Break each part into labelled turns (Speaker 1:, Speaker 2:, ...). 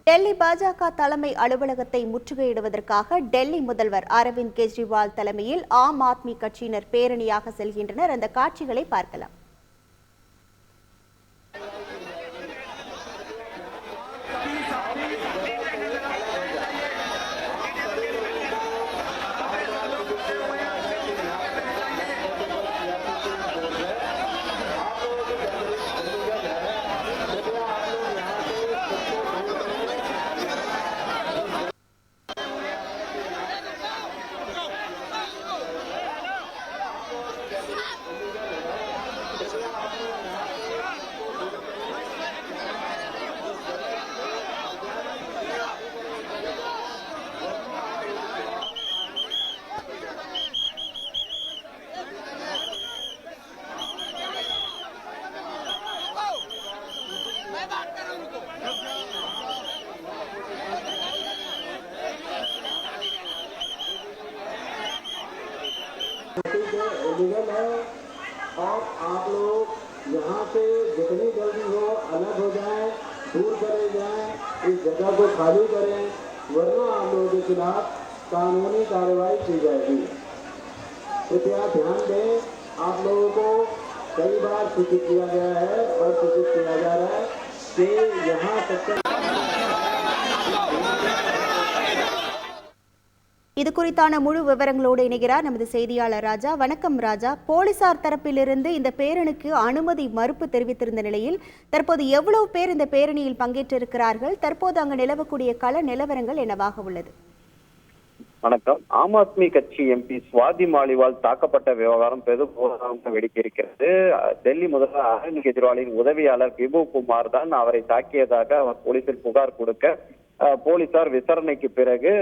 Speaker 1: டெல்லி பாஜக தலைமை அலுவலகத்தை முற்றுகையிடுவதற்காக டெல்லி முதல்வர் அரவிந்த் கெஜ்ரிவால் தலைமையில் ஆம் ஆத்மி கட்சியினர் பேரணியாக செல்கின்றனர். அந்த காட்சிகளை பார்க்கலாம்.
Speaker 2: लीगल है और आप लोग यहाँ से जितनी जल्दी हो अलग हो जाएं, दूर चले जाएं, इस जगह को खाली करें, वरना आप लोगों के खिलाफ कानूनी कार्रवाई की जाएगी। कृपया ध्यान दें, आप लोगों को कई बार सूचित किया गया है और सूचित किया जा रहा है कि यहाँ तक
Speaker 1: இது குறித்தான முழு விவரங்களோடு இணைகிறார் நமது செய்தியாளர் ராஜா. வணக்கம் ராஜா. போலீசார் தரப்பிலிருந்து இந்த பேரணிக்கு அனுமதி மறுப்பு தெரிவித்திருந்த நிலையில் தற்போது எவ்வளவு பேர் இந்த பேரணியில் பங்கேற்றிருக்கிறார்கள்? தற்போது அங்கு நிலவக்கூடிய கள நிலவரங்கள் என்னவாக உள்ளது?
Speaker 3: வணக்கம். ஆம் ஆத்மி கட்சி எம்பி சுவாதி மாலிவால் தாக்கப்பட்ட விவகாரம் பெரும் போராட்டம் வெடிக்க இருக்கிறது. டெல்லி முதல்வர் அரவிந்த் கெஜ்ரிவாலின் உதவியாளர் விபு குமார் தான் அவரை தாக்கியதாக அவர் போலீசில் புகார் கொடுக்க போலீசார் விசாரணைக்கு பிறகு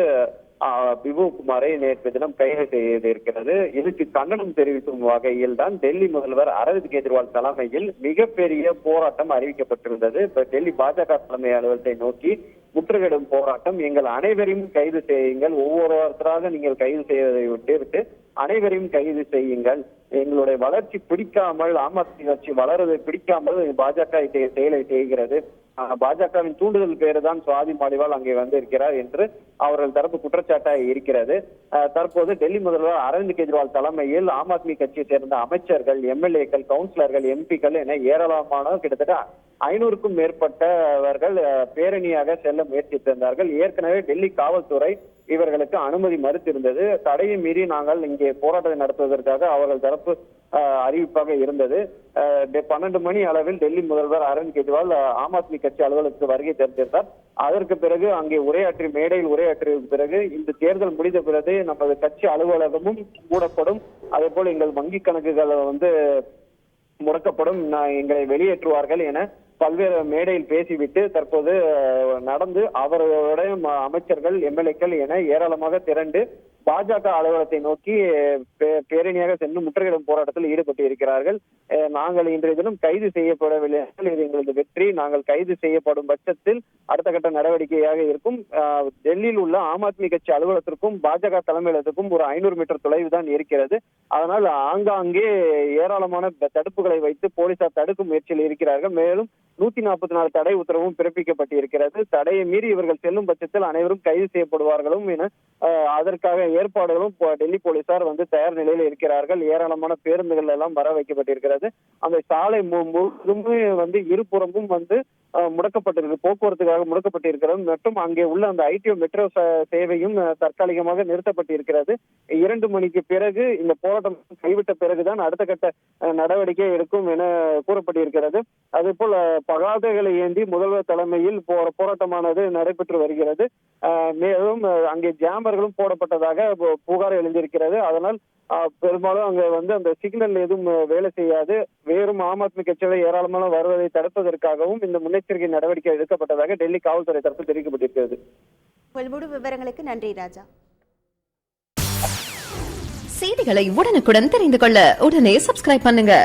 Speaker 3: விபு குமாரை நேற்று தினம் கைது செய்திருக்கிறது. இதுக்கு கண்டனம் தெரிவிக்கும் வகையில் தான் டெல்லி முதல்வர் அரவிந்த் கெஜ்ரிவால் தலைமையில் மிகப்பெரிய போராட்டம் அறிவிக்கப்பட்டிருந்தது. இப்ப டெல்லி பாஜக தலைமை அலுவலகத்தை நோக்கி முற்றுகையிடும் போராட்டம். எங்கள் அனைவரையும் கைது செய்யுங்கள், ஒவ்வொருவராக நீங்கள் கைது செய்வதை விட்டு அனைவரையும் கைது செய்யுங்கள். எங்களுடைய வளர்ச்சி பிடிக்காமல், ஆம் ஆத்மி கட்சி வளர்வதை பிடிக்காமல் பாஜக செயலை செய்கிறது. பாஜகவின் தூண்டுதல் பேரு தான் சுவாதி மாலிவால் அங்கே வந்திருக்கிறார் என்று அவர்கள் தரப்பு குற்றச்சாட்டாக இருக்கிறது. தற்போது டெல்லி முதல்வர் அரவிந்த் கெஜ்ரிவால் தலைமையில் ஆம் ஆத்மி கட்சியை சேர்ந்த அமைச்சர்கள், எம்எல்ஏக்கள், கவுன்சிலர்கள், எம்பிக்கள் என ஏராளமானோர் கிட்டத்தட்ட 500க்கும் மேற்பட்டவர்கள் பேரணியாக செல்ல முயற்சித்திருந்தார்கள். ஏற்கனவே டெல்லி காவல்துறை இவர்களுக்கு அனுமதி மறுத்திருந்தது. தடையை மீறி நாங்கள் இங்கே போராட்டத்தை நடத்துவதற்காக அவர்கள் தரப்பு அறிவிப்பாக இருந்தது. 12 மணி அளவில் டெல்லி முதல்வர் அரவிந்த் கெஜ்ரிவால் ஆம் ஆத்மி கட்சி அலுவலகத்துக்கு வருகை தந்திருந்தார். அதற்கு பிறகு அங்கே மேடையில் உரையாற்றிய பிறகு இந்த தேர்தல் முடிந்த பிறகு நமது கட்சி அலுவலகமும் மூடப்படும், அதே போல் எங்கள் வங்கி கணக்குகள் முடக்கப்படும், எங்களை வெளியேற்றுவார்கள் என பல்வேறு மேடையில் பேசிவிட்டு தற்போது நடந்து அவர்களுடைய அமைச்சர்கள், எம்எல்ஏக்கள் என ஏராளமாக திரண்டு பாஜக அலுவலகத்தை நோக்கி பேரணியாக சென்று முற்றுகையிடும் போராட்டத்தில் ஈடுபட்டு இருக்கிறார்கள். நாங்கள் இன்றைய தினம் கைது செய்யப்படவில்லை, இது எங்களது வெற்றி. நாங்கள் கைது செய்யப்படும் பட்சத்தில் அடுத்த கட்ட நடவடிக்கையாக இருக்கும். டெல்லியில் உள்ள ஆம் ஆத்மி கட்சி அலுவலகத்திற்கும் பாஜக தலைமையகத்திற்கும் ஒரு 500 மீட்டர் தொலைவு தான் இருக்கிறது. அதனால் ஆங்காங்கே ஏராளமான தடுப்புகளை வைத்து போலீசார் தடுக்கும் முயற்சியில் இருக்கிறார்கள். மேலும் 144 தடை உத்தரவும் பிறப்பிக்கப்பட்டிருக்கிறது. தடையை மீறி இவர்கள் செல்லும் பட்சத்தில் அனைவரும் கைது செய்யப்படுவார்களும் என அதற்காக ஏற்பாடுகளும் டெல்லி போலீசார் தயார் நிலையில் இருக்கிறார்கள். ஏராளமான பேருந்துகள் எல்லாம் வர வைக்கப்பட்டிருக்கிறது. அந்த சாலை முழுவதுமே இருபுறமும் முடக்கப்பட்டிருக்கு, போக்குவரத்துக்காக முடக்கப்பட்டிருக்கிறது. மற்றும் அங்கே உள்ள அந்த ஐடிஓ மெட்ரோ சேவையும் தற்காலிகமாக நிறுத்தப்பட்டிருக்கிறது. 2 மணிக்கு பிறகு இந்த போராட்டம் கைவிட்ட பிறகுதான் அடுத்த கட்ட நடவடிக்கை எடுக்கும் என கூறப்பட்டிருக்கிறது. அதே போல் பதாதைகளை ஏந்தி முதல்வர் தலைமையில் போராட்டமானது நடைபெற்று வருகிறது. மேலும் அங்கே ஜாமர்களும் போடப்பட்டதாக புகார் எழுந்திருக்கிறது. அதனால் பெரும்பாலும் அங்க அந்த சிக்னல் எதுவும் வேலை செய்யாது. வேறும் ஆம் ஆத்மி கட்சியில் ஏராளமான வருவதை தடுப்பதற்காகவும் இந்த முன்னெச்சரிக்கை நடவடிக்கை எடுக்கப்பட்டதாக டெல்லி காவல்துறை தரப்பில் தெரிவிக்கப்பட்டிருக்கிறது.
Speaker 1: முழு விவரங்களுக்கு நன்றி ராஜா.
Speaker 4: செய்திகளை உடனுக்குடன் தெரிந்து கொள்ள உடனே சப்ஸ்கிரைப் பண்ணுங்க.